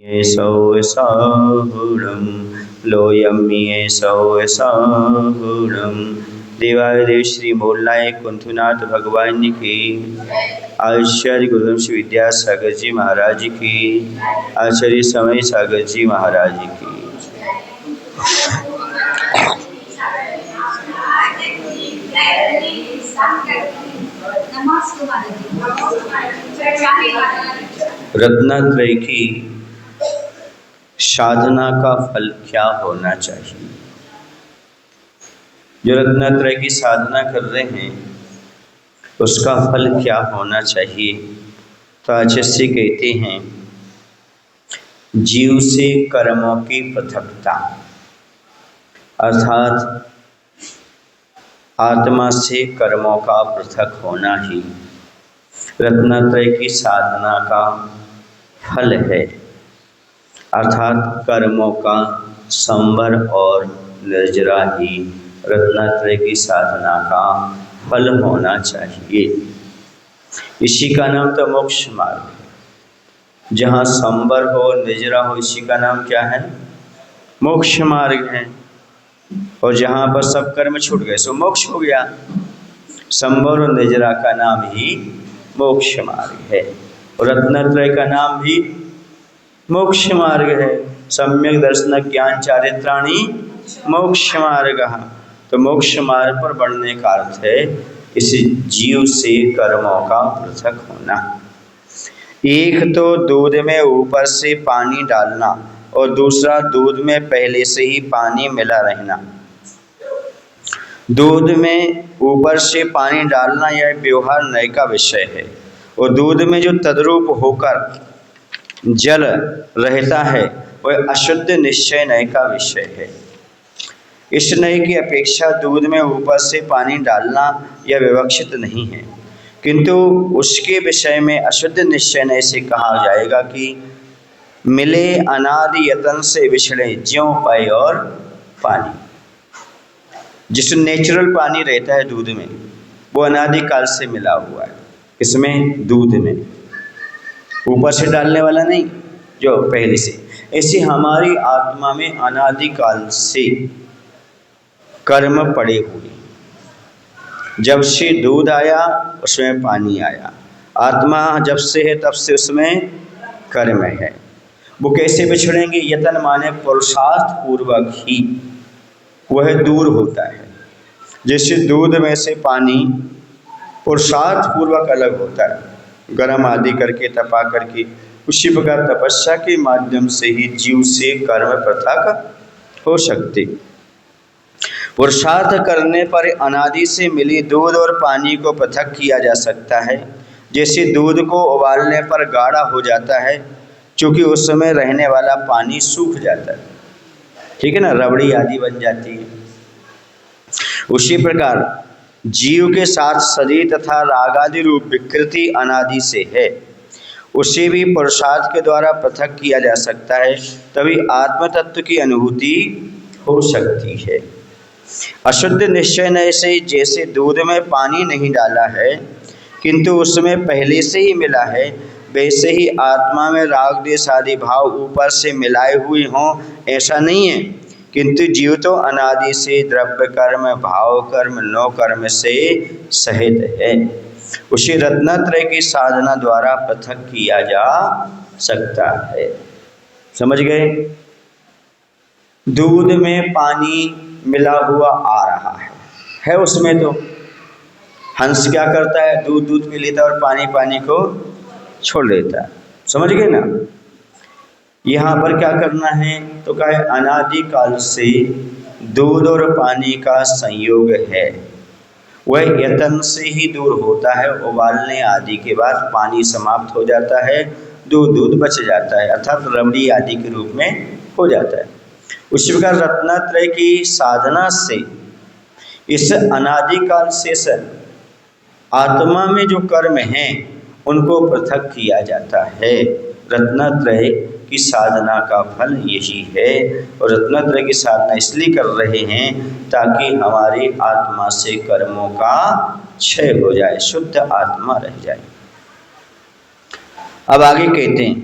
येषौ सगुणं लोयं येषौ सगुणं। देवादेव श्री मोल्लाए कुंथुनाथ भगवान की, आचार्य गुरु श्री विद्यासागर जी महाराज की, आचार्य समय सागर जी महाराज की। रत्नात्रय की साधना का फल क्या होना चाहिए? जो रत्नात्रय की साधना कर रहे हैं उसका फल क्या होना चाहिए? तो आचार्य कहते हैं, जीव से कर्मों की पृथकता, अर्थात आत्मा से कर्मों का पृथक होना ही रत्नात्रय की साधना का फल है। अर्थात कर्मों का संवर और निर्जरा ही रत्नात्रय की साधना का फल होना चाहिए। इसी का नाम तो मोक्ष मार्ग है। जहाँ संवर हो, निर्जरा हो, इसी का नाम क्या है? मोक्ष मार्ग है। और जहाँ पर सब कर्म छूट गए सो मोक्ष हो गया। संवर और निर्जरा का नाम ही मोक्ष मार्ग है। और रत्नात्रय का नाम भी मोक्ष मार्ग है। सम्यक दर्शन ज्ञान चारित्राणि मोक्ष मार्ग। तो मोक्ष मार्ग पर बढ़ने का अर्थ है इस जीव से कर्मों का पृथक होना। एक तो दूध में ऊपर से पानी डालना और दूसरा दूध में पहले से ही पानी मिला रहना। दूध में ऊपर से पानी डालना यह व्यवहार नय का विषय है, और दूध में जो तद्रूप होकर जल रहता है वह अशुद्ध निश्चय नय का विषय है। इस नय की अपेक्षा दूध में ऊपर से पानी डालना यह विवक्षित नहीं है, किंतु उसके विषय में अशुद्ध निश्चय नय से कहा जाएगा कि मिले अनादि यतन से विछड़े ज्यों पय और पानी। जिस नेचुरल पानी रहता है दूध में वो अनादि काल से मिला हुआ है। इसमें दूध में ऊपर से डालने वाला नहीं, जो पहले से। ऐसे हमारी आत्मा में अनादि काल से कर्म पड़े हुए। जब से दूध आया उसमें पानी आया। आत्मा जब से है तब से उसमें कर्म है। वो कैसे बिछड़ेंगे? यतन माने पुरुषार्थ पूर्वक ही वह दूर होता है। जैसे दूध में से पानी पुरुषार्थ पूर्वक अलग होता है, गर्म आदि करके तपा करके, उसी प्रकार तपस्या के माध्यम से ही जीव से कर्म पृथक हो सकते। पुरुषार्थ करने पर अनादि से मिली दूध और पानी को पृथक किया जा सकता है। जैसे दूध को उबालने पर गाढ़ा हो जाता है, क्योंकि उस समय रहने वाला पानी सूख जाता है, ठीक है ना, रबड़ी आदि बन जाती है। उसी प्रकार जीव के साथ शरीर तथा रागादि रूप विकृति अनादि से है, उसे भी पुरुषार्थ के द्वारा पृथक किया जा सकता है, तभी आत्म तत्व की अनुभूति हो सकती है। अशुद्ध निश्चय नय से जैसे दूध में पानी नहीं डाला है किंतु उसमें पहले से ही मिला है, वैसे ही आत्मा में राग द्वेष आदि भाव ऊपर से मिलाए हुए हों ऐसा नहीं है, किंतु जीव तो अनादि से द्रव्य कर्म, भाव कर्म, नो कर्म से सहित है। उसी रत्नात्रय की साधना द्वारा पृथक किया जा सकता है। समझ गए? दूध में पानी मिला हुआ आ रहा है उसमें तो हंस क्या करता है? दूध पी लेता है और पानी को छोड़ देता है। समझ गए ना? यहाँ पर क्या करना है? तो क्या है, अनादि काल से दूध और पानी का संयोग है, वह यतन से ही दूर होता है। उबालने आदि के बाद पानी समाप्त हो जाता है, दूध बच जाता है, अर्थात रबड़ी आदि के रूप में हो जाता है। उसी प्रकार रत्नात्रय की साधना से इस अनादि काल से आत्मा में जो कर्म हैं उनको पृथक किया जाता है। रत्नात्रय की साधना का फल यही है। और रत्नात्रय की साधना इसलिए कर रहे हैं ताकि हमारी आत्मा से कर्मों का क्षय हो जाए, शुद्ध आत्मा रह जाए। अब आगे कहते हैं,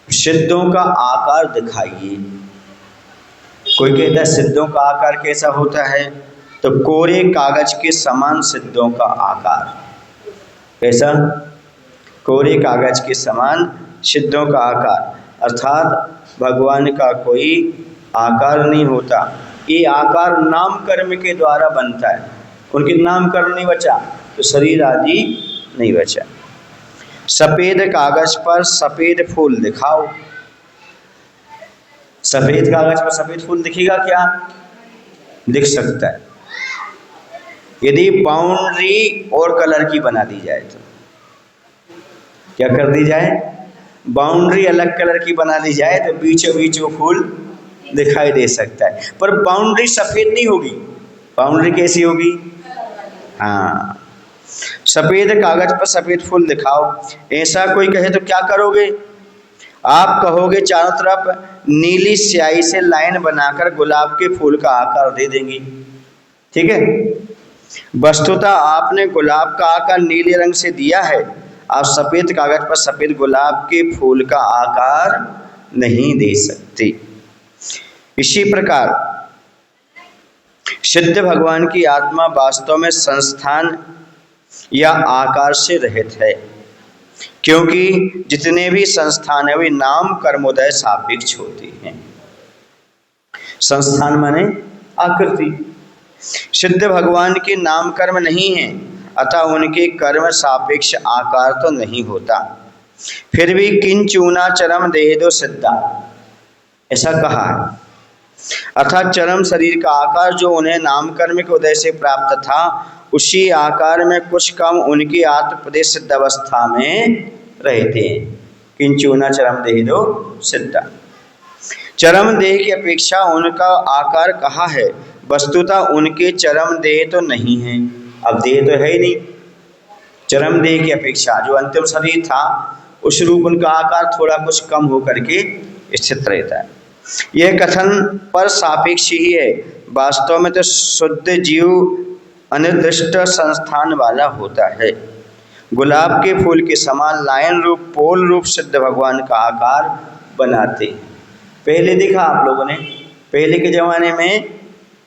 सिद्धों का आकार दिखाइए। कोई कहता है सिद्धों का आकार कैसा होता है, तो कोरे कागज के समान सिद्धों का आकार। कैसा? कोरे कागज के समान सिद्धों का आकार, अर्थात भगवान का कोई आकार नहीं होता। ये आकार नाम कर्म के द्वारा बनता है। उनके नाम कर्म नहीं बचा तो शरीर आदि नहीं बचा। सफेद कागज पर सफेद फूल दिखाओ। सफेद कागज पर सफेद फूल दिखेगा क्या? दिख सकता है। यदि बाउंड्री और कलर की बना दी जाए तो क्या कर दी जाए? बाउंड्री अलग कलर की बना दी जाए तो बीचों बीच वो फूल दिखाई दे सकता है, पर बाउंड्री सफेद नहीं होगी। बाउंड्री कैसी होगी? हाँ, सफेद कागज पर सफेद फूल दिखाओ। ऐसा कोई कहे तो क्या करोगे? आप कहोगे चारों तरफ नीली स्याही से लाइन बनाकर गुलाब के फूल का आकार दे देंगी। ठीक है, वस्तुतः आपने गुलाब का आकार नीले रंग से दिया है, आप सफेद कागज पर सफेद गुलाब के फूल का आकार नहीं दे सकते। इसी प्रकार सिद्ध भगवान की आत्मा वास्तव में संस्थान या आकार से रहित है, क्योंकि जितने भी संस्थान है वे नाम कर्मोदय सापेक्ष होते हैं। संस्थान माने आकृति। सिद्ध भगवान के नाम कर्म नहीं है, अतः उनके कर्म सापेक्ष आकार तो नहीं होता। फिर भी किंचूना चरम देहेदो सिद्धा, ऐसा कहा है। अर्थात चरम शरीर का आकार जो उन्हें नाम कर्म के उदय से प्राप्त था, उसी आकार में कुछ कम उनकी आत्मप्रदेश सिद्ध अवस्था में रहते हैं। किंचूना चरम देहेदो सिद्धा, चरम देह की अपेक्षा उनका आकार कहा है। वस्तुतः उनके चरम देह तो नहीं है, अब देह तो है ही नहीं। चरम देह की अपेक्षा जो अंतिम शरीर था उस रूप उनका आकार थोड़ा कुछ कम होकर के स्थित रहता है। यह कथन पर सापेक्ष ही है। वास्तव में तो शुद्ध जीव अनिर्दिष्ट संस्थान वाला होता है। गुलाब के फूल के समान लायन रूप पोल रूप सिद्ध भगवान का आकार बनाते हैं। पहले देखा आप लोगों ने, पहले के ज़माने में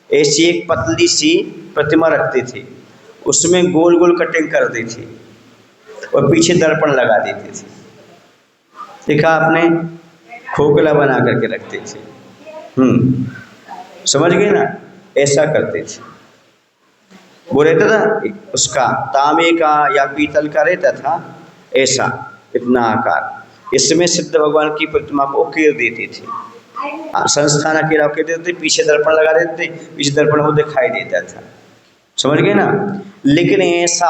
ऐसी एक पतली सी प्रतिमा रखते थे, उसमें गोल गोल कटिंग कर दी थी और पीछे दर्पण लगा देते थे। देखा आपने? खोखला बना करके रखते थे। समझ गए ना? ऐसा करते थे। वो रहता था उसका तांबे का या पीतल का रहता था, ऐसा इतना आकार। इसमें सिद्ध भगवान की प्रतिमा को उकेर देते थे। संस्थान अकेला उकेर देते थे, पीछे दर्पण लगा देते थे, पीछे दर्पण वो दिखाई देता था। समझ गए ना? लेकिन ऐसा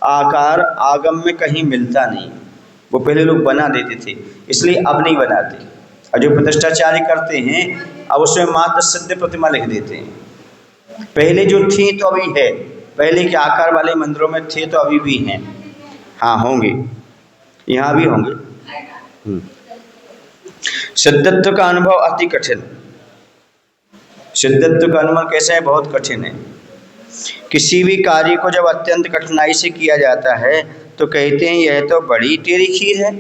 आकार आगम में कहीं मिलता नहीं। वो पहले लोग बना देते थे, इसलिए अब नहीं बनाते। और जो प्रतिष्ठाचार्य करते हैं अब उसमें मात्र सिद्ध प्रतिमा लिख देते हैं। पहले जो थी तो अभी है, पहले के आकार वाले मंदिरों में थे तो अभी भी हैं। हाँ, होंगे, यहाँ भी होंगे। सिद्धत्व का अनुभव अति कठिन। सिद्धत्व का अनुभव कैसा है? बहुत कठिन है। किसी भी कार्य को जब अत्यंत कठिनाई से किया जाता है तो कहते हैं यह तो बड़ी टेढ़ी खीर है।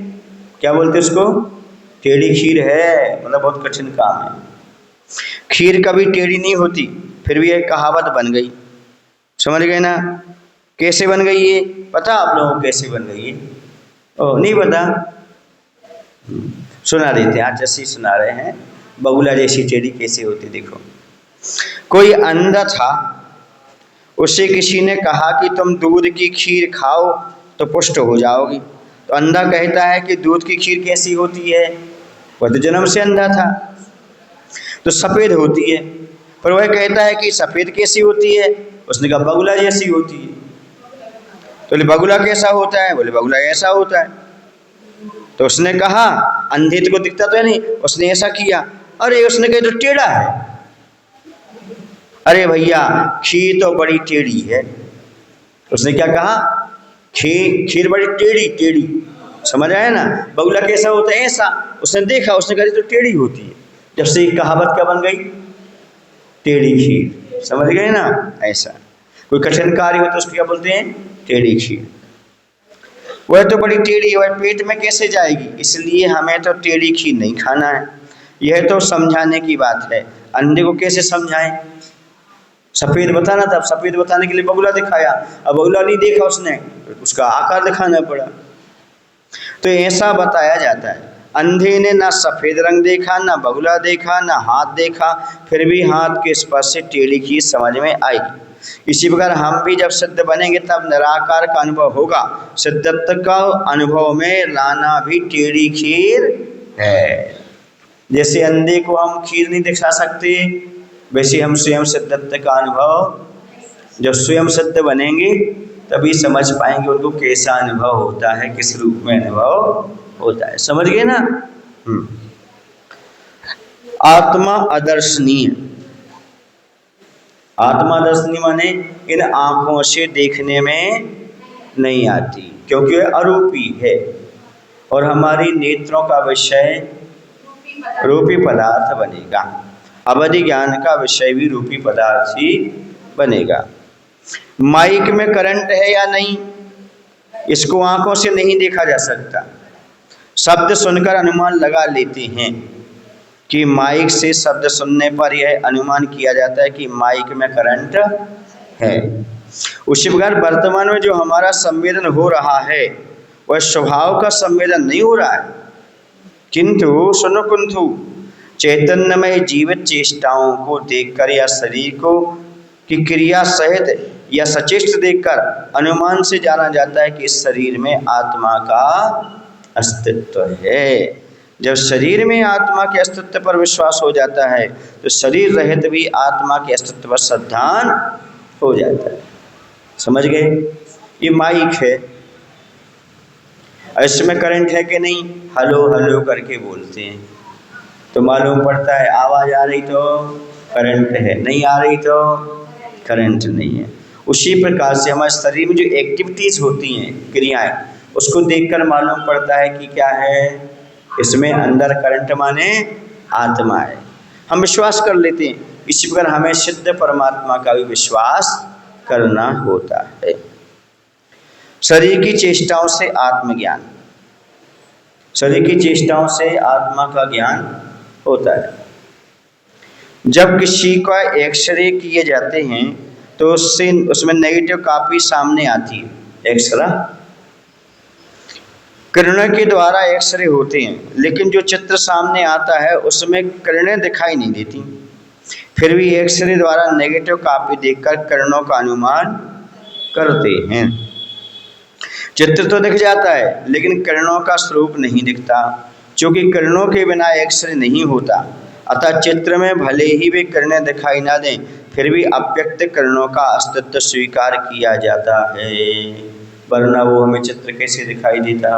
क्या बोलते हैं उसको? टेढ़ी खीर है, मतलब बहुत कठिन काम है। खीर कभी टेढ़ी नहीं होती, फिर भी एक कहावत बन गई। समझ गए ना? कैसे बन गई ये पता आप लोगों को? कैसे बन गई है? ओ, नहीं पता? सुना देते हैं, आज जैसे सुना रहे हैं। बगुला जैसी टेढ़ी कैसे होती देखो। कोई अंधा था, उससे किसी ने कहा कि तुम दूध की खीर खाओ तो पुष्ट हो जाओगी। तो अंधा कहता है कि दूध की खीर कैसी होती है? वह तो जन्म से अंधा था, तो सफ़ेद होती है। पर वह कहता है कि सफ़ेद कैसी होती है? उसने कहा बगुला जैसी होती है। तो बोले बगुला कैसा होता है? बोले बगुला ऐसा होता है। तो उसने कहा अंधे को दिखता तो है नहीं, उसने ऐसा किया। अरे उसने कहा तो टेढ़ा है। अरे भैया खीर तो बड़ी टेढ़ी है। उसने क्या कहा? खीर बड़ी टेढ़ी टेढ़ी। समझ आया ना? बगुला कैसा होता है? ऐसा। उसने देखा, उसने कहा तो टेढ़ी होती है। जब से एक कहावत क्या बन गई? टेढ़ी खीर। समझ गए ना? ऐसा कोई कठिन कार्य हो तो उसको क्या बोलते हैं? टेढ़ी खीर। वह तो बड़ी टेढ़ी है, वह पेट में कैसे जाएगी, इसलिए हमें तो टेढ़ी खीर नहीं खाना है। यह तो समझाने की बात है। अंधे को कैसे समझाएं? सफेद बताना था, सफेद बताने के लिए बगुला दिखाया, अब बगुला नहीं देखा उसने, उसका आकार दिखाना पड़ा। तो ऐसा बताया जाता है। अंधे ने ना सफेद रंग देखा, ना बगुला देखा, ना हाथ देखा, फिर भी हाथ के स्पर्श से टेढ़ी खीर समझ में आई। इसी प्रकार हम भी जब सिद्ध बनेंगे तब निराकार का अनुभव होगा। सिद्धत्व का अनुभव में लाना भी टेढ़ी खीर है। जैसे अंधे को हम खीर नहीं दिखा सकते, वैसे हम स्वयं सिद्धत्व का अनुभव जब स्वयं सिद्ध बनेंगे तभी समझ पाएंगे उनको कैसा अनुभव होता है, किस रूप में अनुभव होता है। समझ गए ना? आत्मा अदर्शनीय। आत्मा दर्शनीय माने इन आंखों से देखने में नहीं आती, क्योंकि वह अरूपी है और हमारी नेत्रों का विषय रूपी पदार्थ बनेगा। अवधि ज्ञान का विषय भी रूपी पदार्थ ही बनेगा। माइक में करंट है या नहीं, इसको आंखों से नहीं देखा जा सकता। शब्द सुनकर अनुमान लगा लेते हैं कि माइक से शब्द सुनने पर यह अनुमान किया जाता है कि माइक में करंट है। उसी प्रकार वर्तमान में जो हमारा संवेदन हो रहा है वह स्वभाव का संवेदन नहीं हो रहा है, किंतु सुनो कुंतु चैतन्यमय जीवित चेष्टाओं को देखकर या शरीर को की क्रिया सहित या सचेष्ट देखकर अनुमान से जाना जाता है कि इस शरीर में आत्मा का अस्तित्व है। जब शरीर में आत्मा के अस्तित्व पर विश्वास हो जाता है तो शरीर रहित भी आत्मा के अस्तित्व पर श्रद्धान हो जाता है। समझ गए? ये माइक है, इसमें करंट है कि नहीं, हलो हलो करके बोलते हैं तो मालूम पड़ता है। आवाज आ रही तो करंट है, नहीं आ रही तो करंट नहीं है। उसी प्रकार से हमारे शरीर में जो एक्टिविटीज होती हैं, क्रियाएं, उसको देखकर मालूम पड़ता है कि क्या है, इसमें अंदर करंट माने आत्मा है। हम विश्वास कर लेते हैं। इसी प्रकार हमें सिद्ध परमात्मा का भी विश्वास करना होता है। शरीर की चेष्टाओं से आत्मज्ञान, शरीर की चेष्टाओं से आत्मा का ज्ञान होता है। जब किसी का एक्सरे किए जाते हैं तो उसमें नेगेटिव कॉपी सामने आती है। एक्सरा किरणों के द्वारा एक्सरे होते हैं, लेकिन जो चित्र सामने आता है उसमें किरणें दिखाई नहीं देती। फिर भी एक्सरे द्वारा नेगेटिव कॉपी देखकर किरणों का अनुमान करते हैं। चित्र तो दिख जाता है लेकिन किरणों का स्वरूप नहीं दिखता, क्योंकि किरणों के बिना एक्सरे नहीं होता। अतः चित्र में भले ही वे किरणें दिखाई ना दें, फिर भी अव्यक्त किरणों का अस्तित्व स्वीकार किया जाता है, वरना वो हमें चित्र कैसे दिखाई देता।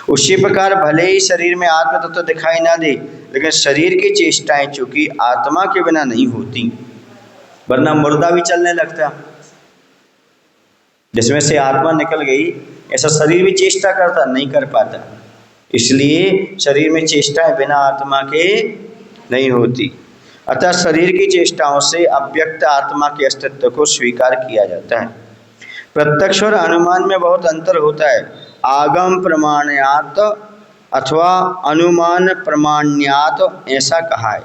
उसी प्रकार भले ही शरीर में आत्मा तत्व दिखाई ना दे, लेकिन शरीर की चेष्टाएं चूंकि आत्मा के बिना नहीं होती, वरना मुर्दा भी चलने लगता। जिसमें से आत्मा निकल गई, ऐसा शरीर भी चेष्टा करता नहीं कर पाता। इसलिए शरीर में चेष्टाएं बिना आत्मा के नहीं होती। अतः शरीर की चेष्टाओं से अव्यक्त आत्मा के अस्तित्व को स्वीकार किया जाता है। प्रत्यक्ष और अनुमान में बहुत अंतर होता है। आगम प्रमाण्यात अथवा अनुमान प्रमाण्यात ऐसा कहा है।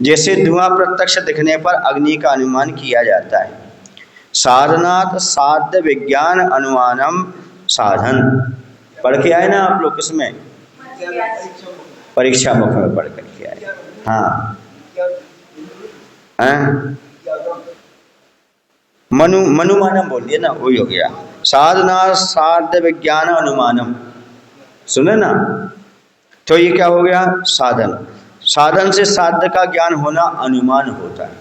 जैसे धुआं प्रत्यक्ष दिखने पर अग्नि का अनुमान किया जाता है। साधनात् साध्य विज्ञान अनुमानम साधन, पढ़ के आए ना आप लोग? किसमें? परीक्षा मुख में पढ़ करके आए। हाँ, मनुमानम बोलिए ना, वही हो गया। साधना साध्य विज्ञान अनुमानम, सुने ना? तो ये क्या हो गया? साधन। साधन से साध्य का ज्ञान होना अनुमान होता है।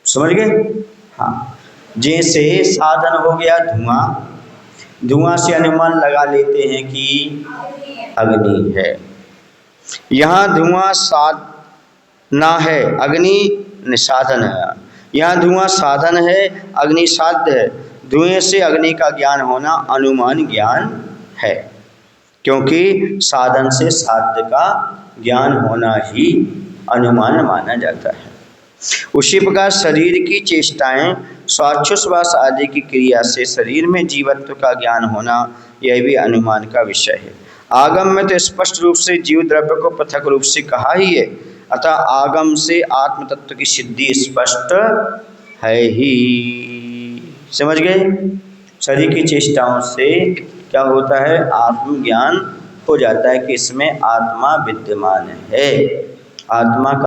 समझ गए? हाँ, जैसे साधन हो गया धुआं, धुआं से अनुमान लगा लेते हैं कि अग्नि है। यहाँ धुआं साधना है, अग्नि साधन है। यहाँ धुआं साधन है, अग्नि साध्य है। धुएं से अग्नि का ज्ञान होना अनुमान ज्ञान है, क्योंकि साधन से साध्य का ज्ञान होना ही अनुमान माना जाता है। उसी प्रकार शरीर की चेष्टाएं श्वासोच्छ्वास आदि की क्रिया से शरीर में जीवत्व का ज्ञान होना, यह भी अनुमान का विषय है। आगम में तो स्पष्ट रूप से जीव द्रव्य को पृथक रूप से कहा ही है, अतः आगम से आत्म तत्व की सिद्धि स्पष्ट है ही। समझ गए? शरीर की चेष्टाओं से क्या होता है? आत्मज्ञान हो जाता है कि इसमें आत्मा विद्यमान है। आत्मा का